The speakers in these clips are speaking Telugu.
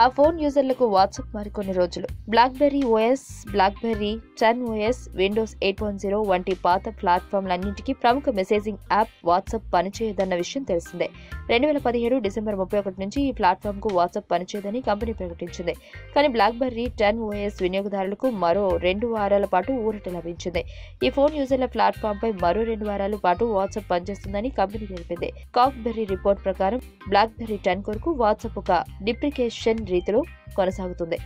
ఆ ఫోన్ యూజర్లకు వాట్సాప్ మరికొన్ని రోజులు. Blackberry OS, blackberry 10 OS, Windows 8.0 వంటి పాత ప్లాట్ఫామ్లన్నింటికీ ప్రముఖ మెసేజింగ్ యాప్ వాట్సాప్ పనిచేయదన్న విషయం తెలిసిందే. 2017 డిసెంబర్ 31 నుంచి ఈ ప్లాట్ఫామ్కు వాట్సాప్ పనిచేయదని కంపెనీ ప్రకటించింది. కానీ బ్లాక్బెర్రీ 10 ఓఎస్ వినియోగదారులకు మరో 2 వారాల పాటు ఊరట లభించింది. ఈ ఫోన్ యూజర్ల ప్లాట్ఫామ్పై మరో 2 వారాల పాటు వాట్సాప్ పనిచేస్తుందని కంపెనీ తెలిపింది. కాక్బెర్రీ రిపోర్ట్ ప్రకారం బ్లాక్బెర్రీ 10 కొరకు వాట్సాప్ ఒక డిప్రికేషన్ రీతిలో కొనసాగుతుంది.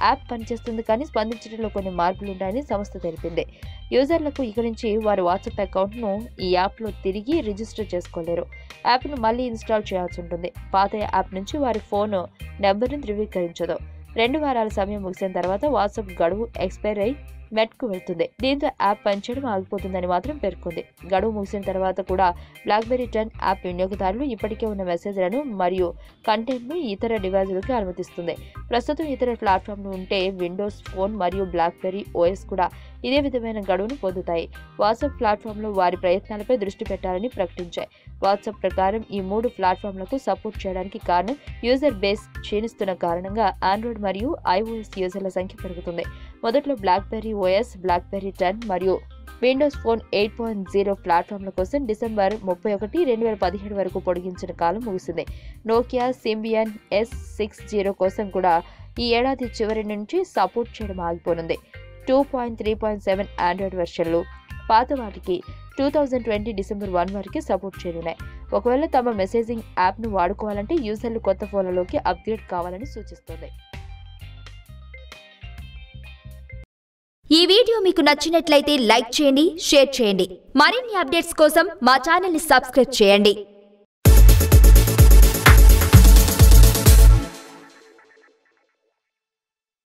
యాప్ పనిచేస్తుంది కానీ స్పందించడంలో కొన్ని మార్పులుంటాయని సంస్థ తెలిపింది. యూజర్లకు ఇక నుంచి వారి వాట్సాప్ అకౌంట్ను ఈ యాప్లో తిరిగి రిజిస్టర్ చేసుకోలేరు. యాప్ను మళ్లీ ఇన్స్టాల్ చేయాల్సి ఉంటుంది. పాత యాప్ నుంచి వారి ఫోన్ నెంబర్ను ధృవీకరించదు. 2 వారాల సమయం ముగిసిన తర్వాత వాట్సాప్ గడువు ఎక్స్పైర్ అయి మెట్కు వెళ్తుంది. దీంతో యాప్ పనిచేయడం ఆగిపోతుందని మాత్రం పేర్కొంది. గడువు ముగిసిన తర్వాత కూడా బ్లాక్బెర్రీ 10 యాప్ వినియోగదారులు ఇప్పటికే ఉన్న మెసేజ్లను మరియు కంటెంట్ను ఇతర డివైజులకు అనుమతిస్తుంది. ప్రస్తుతం ఇతర ప్లాట్ఫామ్లు ఉంటే విండోస్ ఫోన్ మరియు బ్లాక్బెర్రీ ఓఎస్ కూడా ఇదే విధమైన గడువును పొందుతాయి. వాట్సాప్ ప్లాట్ఫామ్లో వారి ప్రయత్నాలపై దృష్టి పెట్టాలని ప్రకటించాయి. వాట్సాప్ ప్రకారం ఈ 3 ప్లాట్ఫామ్లకు సపోర్ట్ చేయడానికి కారణం యూజర్ బేస్ క్షీణిస్తున్న కారణంగా ఆండ్రాయిడ్ మరియు ఐఓఎస్ యూజర్ల సంఖ్య పెరుగుతుంది. మొదట్లో బ్లాక్బెర్రీ ఓఎస్, బ్లాక్బెర్రీ 10 మరియు విండోస్ ఫోన్ 8.0 ప్లాట్ఫామ్ల కోసం డిసెంబర్ 31, 2017 వరకు పొడిగించిన కాలం ముగిసింది. నోకియా సిమియన్ S60 కోసం కూడా ఈ ఏడాది చివరి నుంచి సపోర్ట్ చేయడం ఆగిపోనుంది. 2.3.7 ఆండ్రాయిడ్ వెర్షన్లు పాత వాటికి 2020 డిసెంబర్ 1 వరకు సపోర్ట్ చేయనున్నాయి. ఒకవేళ తమ మెసేజింగ్ యాప్ను వాడుకోవాలంటే యూజర్లు కొత్త ఫోన్లలోకి అప్గ్రేడ్ కావాలని సూచిస్తోంది. ఈ వీడియో మీకు నచ్చినట్లయితే లైక్ చేయండి, షేర్ చేయండి. మరిన్ని అప్డేట్స్ కోసం మా ఛానల్ ని సబ్స్క్రైబ్ చేయండి.